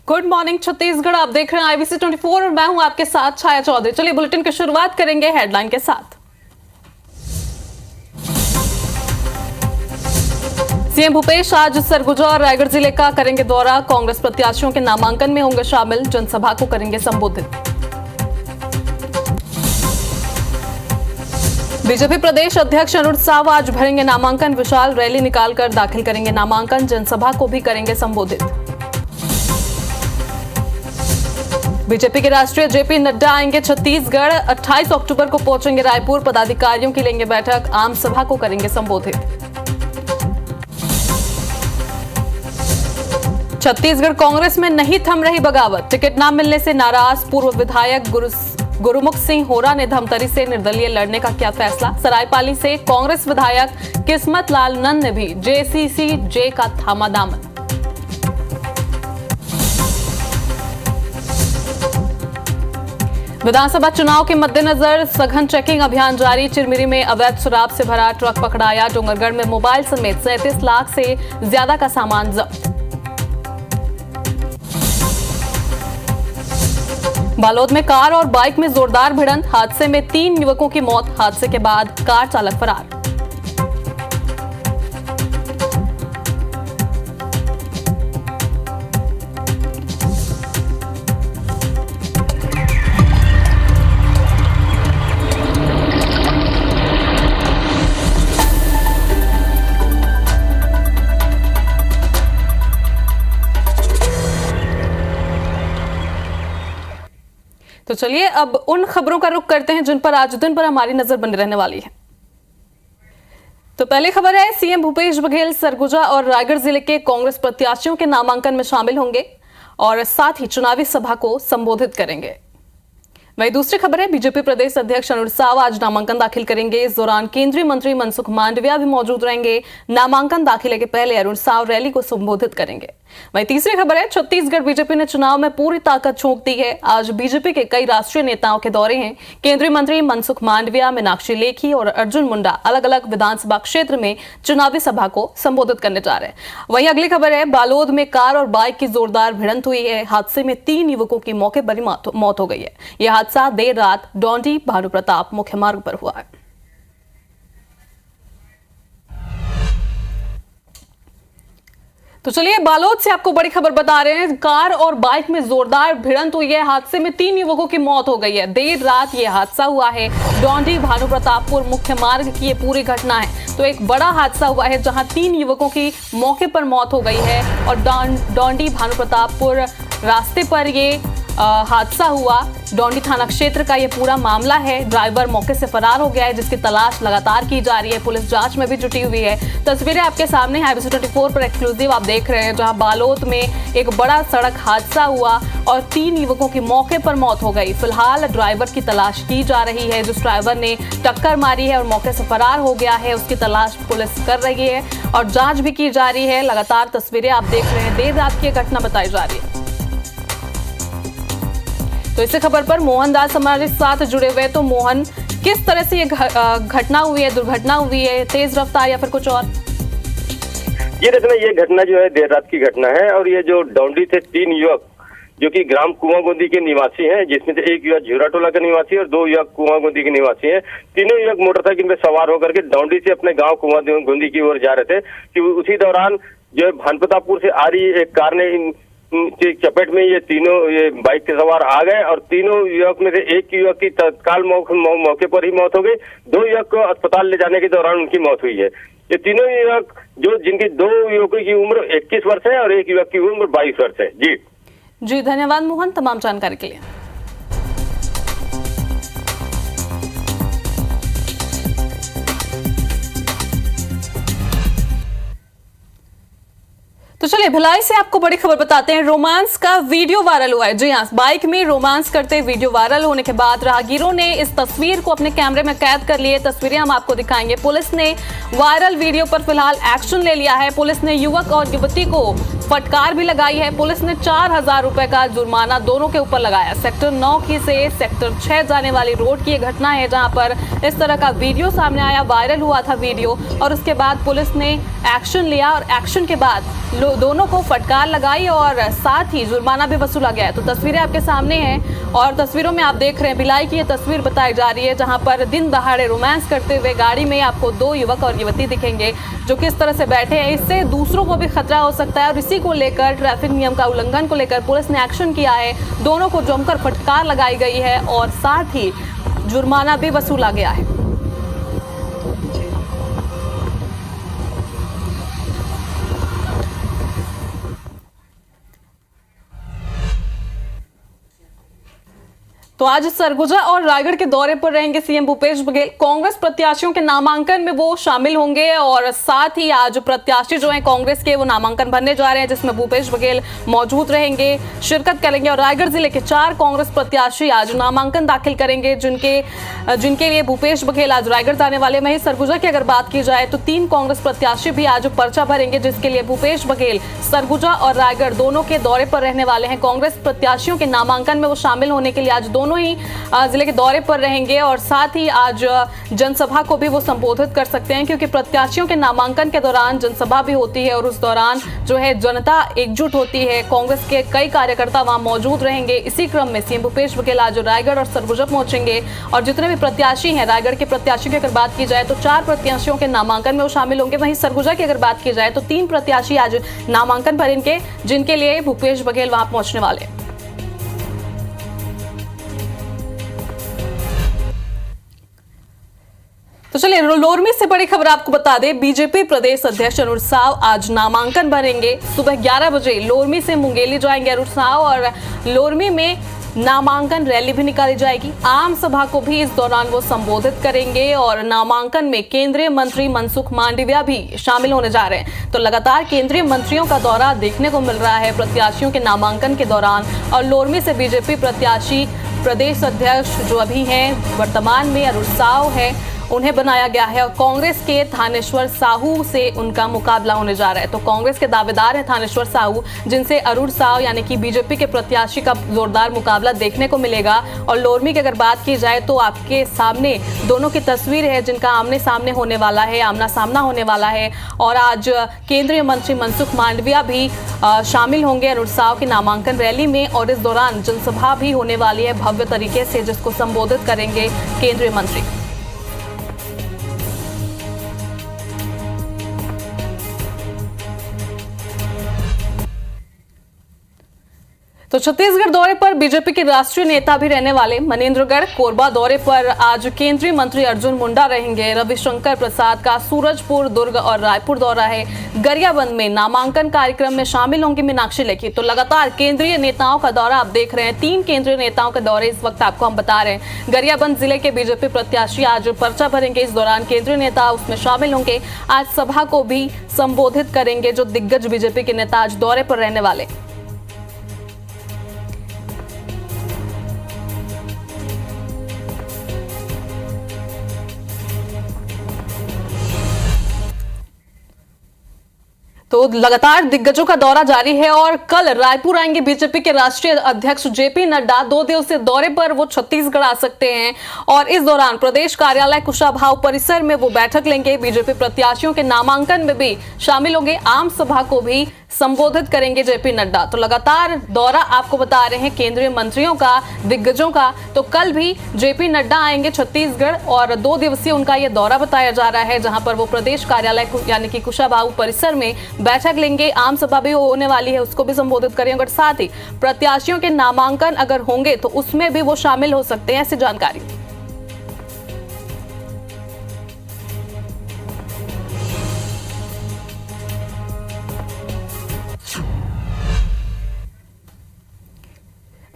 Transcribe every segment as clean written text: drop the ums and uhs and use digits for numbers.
Good morning Chhattisgarh, आप देख रहे हैं IBC 24 और मैं हूं आपके साथ छाया चौधरी। चलिए बुलेटिन की शुरुआत करेंगे हेडलाइन के साथ। सीएम भूपेश आज सरगुजा और रायगढ़ जिले का करेंगे दौरा। कांग्रेस प्रत्याशियों के नामांकन में होंगे शामिल, जनसभा को करेंगे संबोधित। बीजेपी प्रदेश अध्यक्ष अरुण साव आज भरेंगे नामांकन, विशाल रैली निकालकर दाखिल करेंगे नामांकन, जनसभा को भी करेंगे संबोधित। बीजेपी के राष्ट्रीय जेपी नड्डा आएंगे छत्तीसगढ़, 28 अक्टूबर को पहुंचेंगे रायपुर, पदाधिकारियों की लेंगे बैठक, आम सभा को करेंगे संबोधित। छत्तीसगढ़ कांग्रेस में नहीं थम रही बगावत, टिकट न मिलने से नाराज पूर्व विधायक गुरुमुख सिंह होरा ने धमतरी से निर्दलीय लड़ने का किया फैसला। सरायपाली से कांग्रेस विधायक किस्मत लाल नंद ने भी JCCJ का थामा दामन। विधानसभा चुनाव के मद्देनजर सघन चेकिंग अभियान जारी, चिरमिरी में अवैध शराब से भरा ट्रक पकड़ाया, डोंगरगढ़ में मोबाइल समेत 37 लाख से ज्यादा का सामान जब्त। बालोद में कार और बाइक में जोरदार भिड़ंत, हादसे में 3 युवकों की मौत, हादसे के बाद कार चालक फरार। तो चलिए अब उन खबरों का रुख करते हैं जिन पर आज दिन भर हमारी नजर बनी रहने वाली है। तो पहली खबर है, सीएम भूपेश बघेल सरगुजा और रायगढ़ जिले के कांग्रेस प्रत्याशियों के नामांकन में शामिल होंगे और साथ ही चुनावी सभा को संबोधित करेंगे। वहीं दूसरी खबर है, बीजेपी प्रदेश अध्यक्ष अरुण साव आज नामांकन दाखिल करेंगे। इस दौरान केंद्रीय मंत्री मनसुख मांडविया भी मौजूद रहेंगे। नामांकन दाखिले के पहले अरुण साव रैली को संबोधित करेंगे। वहीं तीसरी खबर है, छत्तीसगढ़ बीजेपी ने चुनाव में पूरी ताकत झोंक दी है। आज बीजेपी के कई राष्ट्रीय नेताओं के दौरे हैं। केंद्रीय मंत्री मनसुख मांडविया, मीनाक्षी लेखी और अर्जुन मुंडा अलग अलग विधानसभा क्षेत्र में चुनावी सभा को संबोधित करने जा रहे हैं। वहीं अगली खबर है, बालोद में कार और बाइक की जोरदार भिड़ंत हुई है। हादसे में 3 युवकों की मौके पर ही मौत हो गई है। यह हादसा देर रात डोंडी भानु प्रताप मुख्य मार्ग पर हुआ है। तो चलिए बालोद से आपको बड़ी खबर बता रहे हैं, कार और बाइक में जोरदार भिड़ंत हुई है। हादसे में 3 युवकों की मौत हो गई है। देर रात ये हादसा हुआ है। डोंडी भानु प्रतापपुर मुख्य मार्ग की ये पूरी घटना है। तो एक बड़ा हादसा हुआ है जहां 3 युवकों की मौके पर मौत हो गई है और डोंडी भानु प्रतापपुर रास्ते पर ये हादसा हुआ। डोंडी थाना क्षेत्र का ये पूरा मामला है। ड्राइवर मौके से फरार हो गया है, जिसकी तलाश लगातार की जा रही है। पुलिस जांच में भी जुटी हुई है। तस्वीरें आपके सामने हैं, IBC 24 पर एक्सक्लूसिव आप देख रहे हैं, जहां बालोद में एक बड़ा सड़क हादसा हुआ और 3 युवकों की मौके पर मौत हो गई। फिलहाल ड्राइवर की तलाश की जा रही है। जिस ड्राइवर ने टक्कर मारी है और मौके से फरार हो गया है, उसकी तलाश पुलिस कर रही है और जांच भी की जा रही है। लगातार तस्वीरें आप देख रहे हैं, देर रात की घटना बताई जा रही है। तो इसी खबर पर मोहन दास हमारे साथ जुड़े हुए। तो मोहन, किस तरह से ये घटना हुई है, दुर्घटना हुई है, तेज रफ्तार या फिर कुछ और? ये घटना जो है देर रात की घटना है और ये जो डोंडी से 3 युवक जो कि ग्राम कुआंगोंदी के निवासी हैं, जिसमें से एक युवक झुराटोला का निवासी और 2 युवक कुआंगोंदी के निवासी हैं। तीनों युवक मोटरसाइकिल में सवार होकर के डोंडी से अपने गांव कुआंगोंदी की ओर जा रहे थे कि उसी दौरान जो है भानप्रतापपुर से आ रही एक कार ने की चपेट में ये बाइक के सवार आ गए और तीनों युवक में से एक युवक की तत्काल मौके पर ही मौत हो गई। 2 युवक को अस्पताल ले जाने के दौरान उनकी मौत हुई है। ये तीनों युवक जिनकी 2 युवकों की उम्र 21 वर्ष है और एक युवक की उम्र 22 वर्ष है। जी धन्यवाद मोहन तमाम जानकारी के लिए। तो चलिए भिलाई से आपको बड़ी खबर बताते हैं। रोमांस का वीडियो वायरल हुआ है। जी हाँ, बाइक में रोमांस करते वीडियो वायरल होने के बाद राहगीरों ने इस तस्वीर को अपने कैमरे में कैद कर लिए। तस्वीरें हम आपको दिखाएंगे। पुलिस ने वायरल वीडियो पर फिलहाल एक्शन ले लिया है। पुलिस ने युवक और युवती को फटकार भी लगाई है। पुलिस ने 4000 रुपए का जुर्माना दोनों के ऊपर लगाया। सेक्टर 9 की से सेक्टर 6 जाने वाली रोड की यह घटना है, जहां पर इस तरह का वीडियो सामने आया, वायरल हुआ था वीडियो और उसके बाद पुलिस ने एक्शन लिया और एक्शन के बाद दोनों को फटकार लगाई और साथ ही जुर्माना भी वसूला गया है। तो तस्वीरें आपके सामने हैं और तस्वीरों में आप देख रहे हैं भिलाई की ये तस्वीर बताई जा रही है, जहां पर दिन दहाड़े रोमांस करते हुए गाड़ी में आपको दो युवक और युवती दिखेंगे जो किस तरह से बैठे हैं। इससे दूसरों को भी खतरा हो सकता है और इसी को लेकर ट्रैफिक नियम का उल्लंघन को लेकर पुलिस ने एक्शन किया है। दोनों को जमकर फटकार लगाई गई है और साथ ही जुर्माना भी वसूला गया है। तो आज सरगुजा और रायगढ़ के दौरे पर रहेंगे सीएम भूपेश बघेल। कांग्रेस प्रत्याशियों के नामांकन में वो शामिल होंगे और साथ ही आज प्रत्याशी जो हैं कांग्रेस के वो नामांकन भरने जा रहे हैं, जिसमें भूपेश बघेल मौजूद रहेंगे, शिरकत करेंगे। और रायगढ़ जिले के 4 कांग्रेस प्रत्याशी आज नामांकन दाखिल करेंगे, जिनके लिए भूपेश बघेल आज रायगढ़ जाने वाले। वहीं सरगुजा की अगर बात की जाए तो 3 कांग्रेस प्रत्याशी भी आज पर्चा भरेंगे, जिसके लिए भूपेश बघेल सरगुजा और रायगढ़ दोनों के दौरे पर रहने वाले हैं। कांग्रेस प्रत्याशियों के नामांकन में वो शामिल होने के लिए आज दोनों ही जिले के दौरे पर रहेंगे और साथ ही आज जनसभा को भी वो संबोधित कर सकते हैं, क्योंकि प्रत्याशियों के नामांकन के दौरान जनसभा भी होती है और उस दौरान जो है जनता एकजुट होती है। कांग्रेस के कई कार्यकर्ता वहां मौजूद रहेंगे। इसी क्रम में सीएम भूपेश बघेल आज रायगढ़ और सरगुजा पहुंचेंगे और जितने भी प्रत्याशी हैं, रायगढ़ के प्रत्याशी की अगर बात की जाए तो 4 प्रत्याशियों के नामांकन में वो शामिल होंगे। वहीं सरगुजा की अगर बात की जाए तो 3 प्रत्याशी आज नामांकन भरेंगे, जिनके लिए भूपेश बघेल वहां पहुंचने वाले। तो चलिए लोरमी से बड़ी खबर आपको बता दें, बीजेपी प्रदेश अध्यक्ष अरुण साव आज नामांकन भरेंगे। सुबह 11 बजे लोरमी से मुंगेली जाएंगे अरुण साव और लोरमी में नामांकन रैली भी निकाली जाएगी। आम सभा को भी इस दौरान वो संबोधित करेंगे और नामांकन में केंद्रीय मंत्री मनसुख मांडविया भी शामिल होने जा रहे हैं। तो लगातार केंद्रीय मंत्रियों का दौरा देखने को मिल रहा है प्रत्याशियों के नामांकन के दौरान। और लोरमी से बीजेपी प्रत्याशी प्रदेश अध्यक्ष जो अभी हैं वर्तमान में अरुण साव है, उन्हें बनाया गया है और कांग्रेस के थानेश्वर साहू से उनका मुकाबला होने जा रहा है। तो कांग्रेस के दावेदार हैं थानेश्वर साहू, जिनसे अरुण साव यानी कि बीजेपी के प्रत्याशी का जोरदार मुकाबला देखने को मिलेगा। और लोरमी की अगर बात की जाए तो आपके सामने दोनों की तस्वीर है, जिनका आमने सामने होने वाला है, आमना सामना होने वाला है। और आज केंद्रीय मंत्री मनसुख मांडविया भी शामिल होंगे अरुण साव की नामांकन रैली में और इस दौरान जनसभा भी होने वाली है भव्य तरीके से, जिसको संबोधित करेंगे केंद्रीय मंत्री। तो छत्तीसगढ़ दौरे पर बीजेपी के राष्ट्रीय नेता भी रहने वाले मनेंद्रगढ़ कोरबा दौरे पर आज केंद्रीय मंत्री अर्जुन मुंडा रहेंगे। रविशंकर प्रसाद का सूरजपुर, दुर्ग और रायपुर दौरा है। गरियाबंद में नामांकन कार्यक्रम में शामिल होंगी मीनाक्षी लेखी। तो लगातार केंद्रीय नेताओं का दौरा आप देख रहे हैं। 3 केंद्रीय नेताओं के दौरे इस वक्त आपको हम बता रहे हैं। गरियाबंद जिले के बीजेपी प्रत्याशी आज पर्चा भरेंगे। इस दौरान केंद्रीय नेता उसमें शामिल होंगे। आज सभा को भी संबोधित करेंगे जो दिग्गज बीजेपी के नेता आज दौरे पर रहने वाले। तो लगातार दिग्गजों का दौरा जारी है और कल रायपुर आएंगे बीजेपी के राष्ट्रीय अध्यक्ष जेपी नड्डा। 2 दिवसीय दौरे पर वो छत्तीसगढ़ आ सकते हैं और इस दौरान प्रदेश कार्यालय कुशाभाऊ परिसर में वो बैठक लेंगे। बीजेपी प्रत्याशियों के नामांकन में भी शामिल होंगे। आम सभा को भी संबोधित करेंगे जेपी नड्डा। तो लगातार दौरा आपको बता रहे हैं केंद्रीय मंत्रियों का, दिग्गजों का। तो कल भी जेपी नड्डा आएंगे छत्तीसगढ़ और 2 दिवसीय उनका यह दौरा बताया जा रहा है, जहां पर वो प्रदेश कार्यालय यानी कि कुशाभाऊ परिसर में बैठक लेंगे। आम सभा भी होने वाली है, उसको भी संबोधित करेंगे और साथ ही प्रत्याशियों के नामांकन अगर होंगे तो उसमें भी वो शामिल हो सकते हैं, ऐसी जानकारी।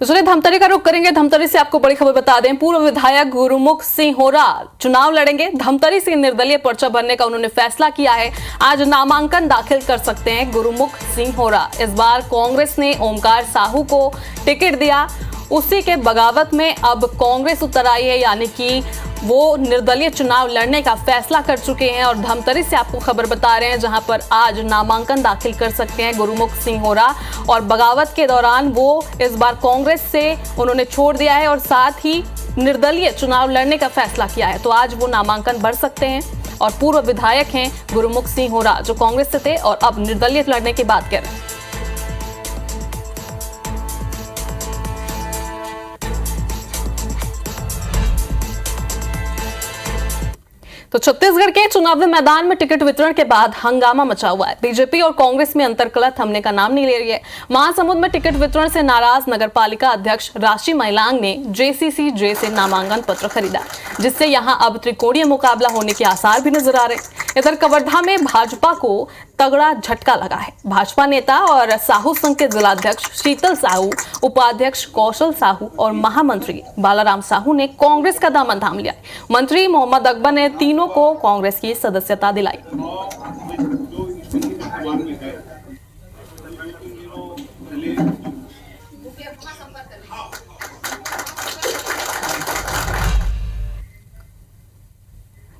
तो चलिए धमतरी का रुख करेंगे। धमतरी से आपको बड़ी खबर बता दें, पूर्व विधायक गुरुमुख सिंह होरा चुनाव लड़ेंगे। धमतरी से निर्दलीय पर्चा भरने का उन्होंने फैसला किया है। आज नामांकन दाखिल कर सकते हैं गुरुमुख सिंह होरा। इस बार कांग्रेस ने ओमकार साहू को टिकट दिया, उसी के बगावत में अब कांग्रेस उतर आई है, यानी कि वो निर्दलीय चुनाव लड़ने का फैसला कर चुके हैं। और धमतरी से आपको खबर बता रहे हैं, जहां पर आज नामांकन दाखिल कर सकते हैं गुरुमुख सिंह होरा। और बगावत के दौरान वो इस बार कांग्रेस से उन्होंने छोड़ दिया है और साथ ही निर्दलीय चुनाव लड़ने का फैसला किया है। तो आज वो नामांकन भर सकते हैं। और पूर्व विधायक हैं गुरुमुख सिंह होरा, जो कांग्रेस से थे और अब निर्दलीय लड़ने की बात कर रहे हैं। तो छत्तीसगढ़ के चुनावी मैदान में टिकट वितरण के बाद हंगामा मचा हुआ है। बीजेपी और कांग्रेस में अंतर्कलह थमने का नाम नहीं ले रही है। महासमुंद में टिकट वितरण से नाराज नगरपालिका अध्यक्ष राशि महिलांग ने JCCJ से नामांकन पत्र खरीदा, जिससे यहां अब त्रिकोणीय मुकाबला होने के आसार भी नजर आ रहे हैं। इधर कवर्धा में भाजपा को तगड़ा झटका लगा है। भाजपा नेता और साहू संघ के जिलाध्यक्ष शीतल साहू, उपाध्यक्ष कौशल साहू और महामंत्री बालाराम साहू ने कांग्रेस का दामन थाम लिया। मंत्री मोहम्मद अकबर ने तीनों को कांग्रेस की सदस्यता दिलाई।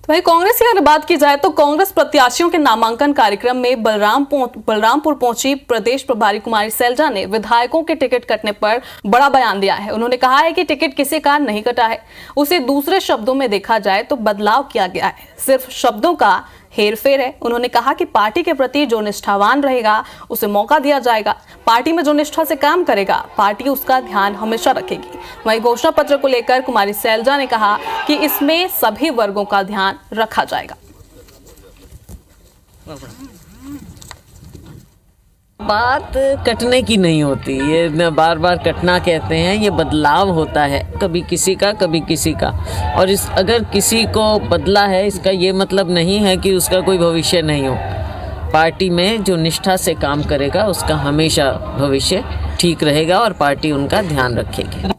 वहीं कांग्रेस की अगर बात की जाए तो कांग्रेस प्रत्याशियों के नामांकन कार्यक्रम में बलरामपुर पहुंची प्रदेश प्रभारी कुमारी सैलजा ने विधायकों के टिकट कटने पर बड़ा बयान दिया है। उन्होंने कहा है कि टिकट किसी का नहीं कटा है, उसे दूसरे शब्दों में देखा जाए तो बदलाव किया गया है, सिर्फ शब्दों का हेरफेर है। उन्होंने कहा कि पार्टी के प्रति जो निष्ठावान रहेगा उसे मौका दिया जाएगा। पार्टी में जो निष्ठा से काम करेगा, पार्टी उसका ध्यान हमेशा रखेगी। वहीं घोषणा पत्र को लेकर कुमारी सैलजा ने कहा कि इसमें सभी वर्गों का ध्यान रखा जाएगा। बात कटने की नहीं होती, ये बार बार कटना कहते हैं, ये बदलाव होता है, कभी किसी का कभी किसी का। और अगर किसी को बदला है, इसका ये मतलब नहीं है कि उसका कोई भविष्य नहीं हो। पार्टी में जो निष्ठा से काम करेगा उसका हमेशा भविष्य ठीक रहेगा और पार्टी उनका ध्यान रखेगी।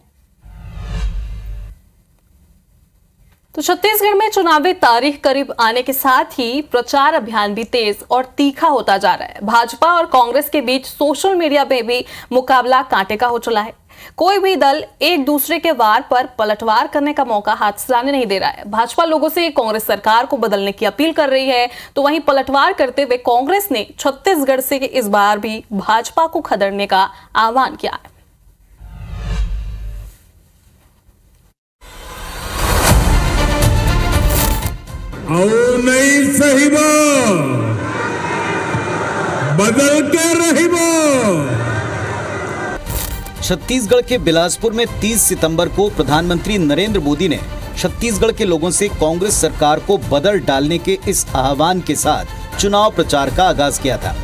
तो छत्तीसगढ़ में चुनावी तारीख करीब आने के साथ ही प्रचार अभियान भी तेज और तीखा होता जा रहा है। भाजपा और कांग्रेस के बीच सोशल मीडिया में भी मुकाबला कांटे का हो चला है। कोई भी दल एक दूसरे के वार पर पलटवार करने का मौका हाथ से जाने नहीं दे रहा है। भाजपा लोगों से कांग्रेस सरकार को बदलने की अपील कर रही है, तो वहीं पलटवार करते हुए कांग्रेस ने छत्तीसगढ़ से इस बार भी भाजपा को खदेड़ने का आह्वान किया है। नहीं सहीबो, बदल के रहीबो। छत्तीसगढ़ के बिलासपुर में 30 सितंबर को प्रधानमंत्री नरेंद्र मोदी ने छत्तीसगढ़ के लोगों से कांग्रेस सरकार को बदल डालने के इस आह्वान के साथ चुनाव प्रचार का आगाज किया था।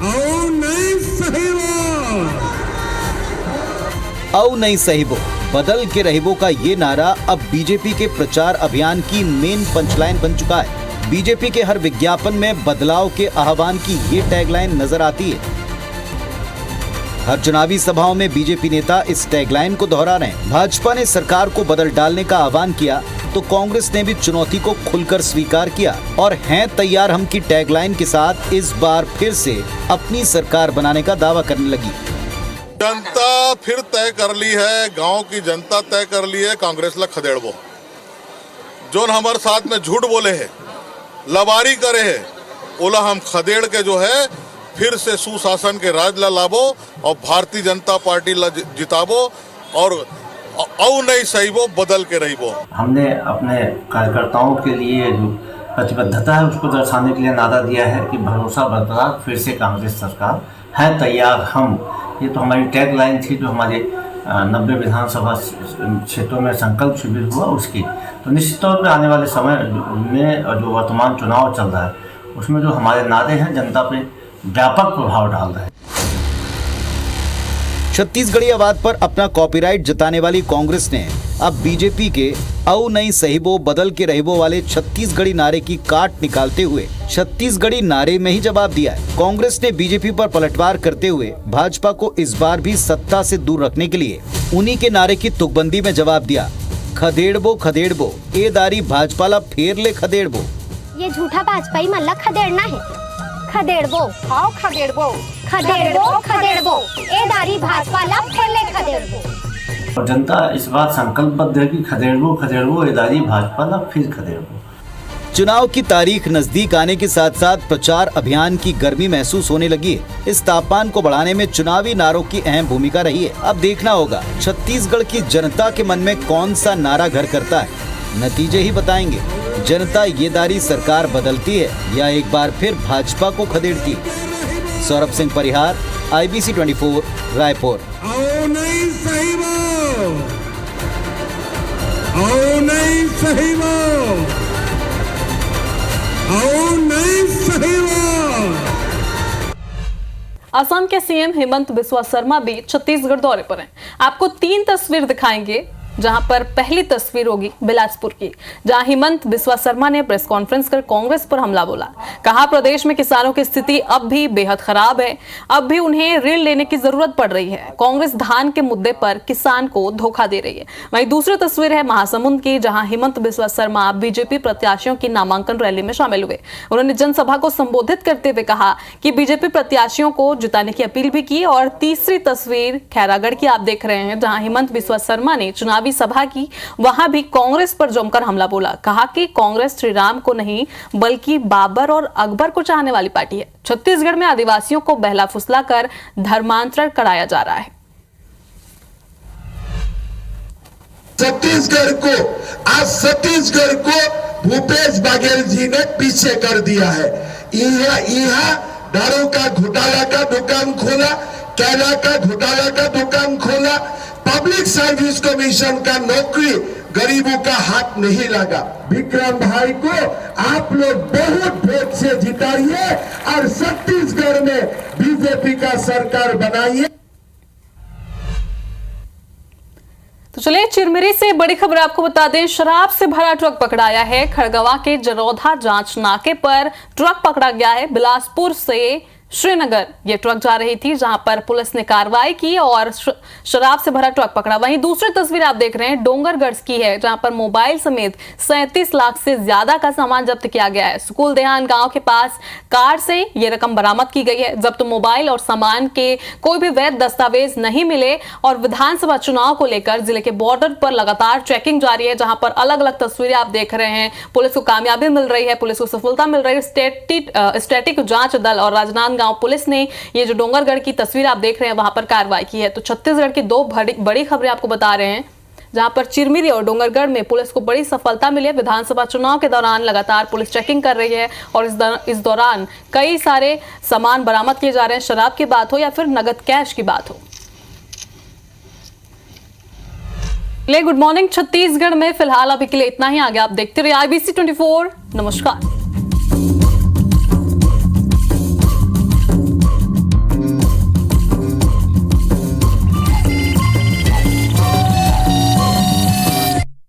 औ नहीं सहीबो, बदल के रहीबो का ये नारा अब बीजेपी के प्रचार अभियान की मेन पंचलाइन बन चुका है। बीजेपी के हर विज्ञापन में बदलाव के आह्वान की ये टैगलाइन नजर आती है। हर चुनावी सभाओं में बीजेपी नेता इस टैगलाइन को दोहरा रहे हैं। भाजपा ने सरकार को बदल डालने का आह्वान किया तो कांग्रेस ने भी चुनौती को खुलकर स्वीकार किया और हैं तैयार हम की टैगलाइन के साथ इस बार फिर से अपनी सरकार बनाने का दावा करने लगी। जनता फिर तय कर ली है, गांव की जनता तय कर ली है कांग्रेस ला खदेड़बो। जो हमारे साथ में झूठ बोले है, लबारी करे है, ओला हम खदेड़ के जो है फिर से सुशासन के राज ला लाबो और भारतीय जनता पार्टी ला जिताबो और औ नहीं सहीबो, बदल के रहीबो। हमने अपने कार्यकर्ताओं के लिए जो प्रतिबद्धता है उसको दर्शाने के लिए नारा दिया है कि भरोसा बरकरार, फिर से कांग्रेस सरकार है तैयार हम। ये तो हमारी टैग लाइन थी जो हमारे 90 विधानसभा क्षेत्रों में संकल्प शिविर हुआ उसकी। तो निश्चित तौर पर आने वाले समय में जो वर्तमान चुनाव चल रहा है उसमें जो हमारे नारे हैं जनता पे व्यापक प्रभाव डाल रहे हैं। छत्तीसगढ़ी आवाज पर अपना कॉपीराइट जताने वाली कांग्रेस ने अब बीजेपी के औ नहीं सहीबो बदल के रहीबो वाले छत्तीसगढ़ी नारे की काट निकालते हुए छत्तीसगढ़ी नारे में ही जवाब दिया है। कांग्रेस ने बीजेपी पर पलटवार करते हुए भाजपा को इस बार भी सत्ता से दूर रखने के लिए उन्हीं के नारे की तुकबंदी में जवाब दिया। खदेड़बो खदेड़बो, ए दारी भाजपा ला फेर ले खदेड़बो। ये झूठा भाजपाई मन ला खदेड़ना है। खदेड़बो, आओ खदेड़बो, खदेड़बो खदेड़बो, ए दारी भाजपा ला फेर ले खदेड़बो। और जनता इस बात संकल्पबद्ध है कि खदेड़बो खदेड़बो, ए दारी भाजपा ला फिर खदेड़बो। चुनाव की तारीख नजदीक आने के साथ साथ प्रचार अभियान की गर्मी महसूस होने लगी है। इस तापमान को बढ़ाने में चुनावी नारों की अहम भूमिका रही है। अब देखना होगा छत्तीसगढ़ की जनता के मन में कौन सा नारा घर करता है। नतीजे ही बताएंगे जनता ये दारी सरकार बदलती है या एक बार फिर भाजपा को खदेड़ती है। सौरभ सिंह परिहार, IBC 24, रायपुर। आओ नहीं सहीवो, आओ नहीं सहीवो, आओ नहीं सहीवो। असम के सीएम हेमंत बिस्वा शर्मा भी छत्तीसगढ़ दौरे पर हैं। आपको 3 तस्वीर दिखाएंगे, जहां पर पहली तस्वीर होगी बिलासपुर की, जहां हेमंत बिस्वा शर्मा ने प्रेस कॉन्फ्रेंस कर कांग्रेस पर हमला बोला। कहा प्रदेश में किसानों की स्थिति अब भी बेहद खराब है, अब भी उन्हें ऋण लेने की जरूरत पड़ रही है। कांग्रेस धान के मुद्दे पर किसान को धोखा दे रही है। वहीं दूसरी तस्वीर है महासमुंद की, जहां हेमंत बिस्वा शर्मा बीजेपी प्रत्याशियों की नामांकन रैली में शामिल हुए। उन्होंने जनसभा को संबोधित करते हुए कहा कि बीजेपी प्रत्याशियों को जिताने की अपील भी की। और तीसरी तस्वीर खैरागढ़ की आप देख रहे हैं, जहां हेमंत बिस्वा शर्मा ने चुनावी सभा की, वहां भी कांग्रेस पर जमकर हमला बोला। कहा कि कांग्रेस श्री राम को नहीं बल्कि बाबर और अकबर को चाहने वाली पार्टी है। छत्तीसगढ़ में आदिवासियों को बहला फुसला कर धर्मांतरण कराया जा रहा है। छत्तीसगढ़ को भूपेश बघेल जी ने पीछे कर दिया है। यहाँ दारू का घोटाला का दुकान खोला, कैला का घोटाला का दुकान खोला, पब्लिक सर्विस कमीशन का नौकरी गरीबों का हाथ नहीं लगा। विक्रम भाई को आप लोग बहुत वोट से जिताइए और छत्तीसगढ़ में बीजेपी का सरकार बनाइए। तो चलिए चिरमिरी से बड़ी खबर आपको बता दें, शराब से भरा ट्रक पकड़ाया है। खड़गवा के जरौधा जांच नाके पर ट्रक पकड़ा गया है। बिलासपुर से श्रीनगर ये ट्रक जा रही थी, जहां पर पुलिस ने कार्रवाई की और शराब से भरा ट्रक पकड़ा। वहीं दूसरी तस्वीर आप देख रहे हैं डोंगरगढ़ की है, जहां पर मोबाइल समेत 37 लाख से ज्यादा का सामान जब्त किया गया है। सुकुल देहान गांव के पास कार से ये रकम बरामद की गई है। जब्त मोबाइल और सामान के कोई भी वैध दस्तावेज नहीं मिले। और विधानसभा चुनाव को लेकर जिले के बॉर्डर पर लगातार चेकिंग जारी है, जहां पर अलग अलग तस्वीरें आप देख रहे हैं। पुलिस को कामयाबी मिल रही है, पुलिस को सफलता मिल रही है। स्टैटिक जांच दल और राजनांदगांव पुलिस ने ये जो डोंगरगढ़ की तस्वीर आप देख रहे हैं वहां पर कार्रवाई की है। तो छत्तीसगढ़ की 2 बड़ी खबरें आपको बता रहे हैं, जहां पर चिरमिरी और डोंगरगढ़ में पुलिस को बड़ी सफलता मिली है। विधानसभा चुनाव के दौरान लगातार पुलिस चेकिंग कर रही है और इस दौरान कई सारे सामान बरामद किए जा रहे हैं, शराब की बात हो या फिर नगद कैश की बात हो। गुड मॉर्निंग छत्तीसगढ़ में फिलहाल अभी के लिए इतना ही। आगे आप देखते रहिए IBC 24। नमस्कार।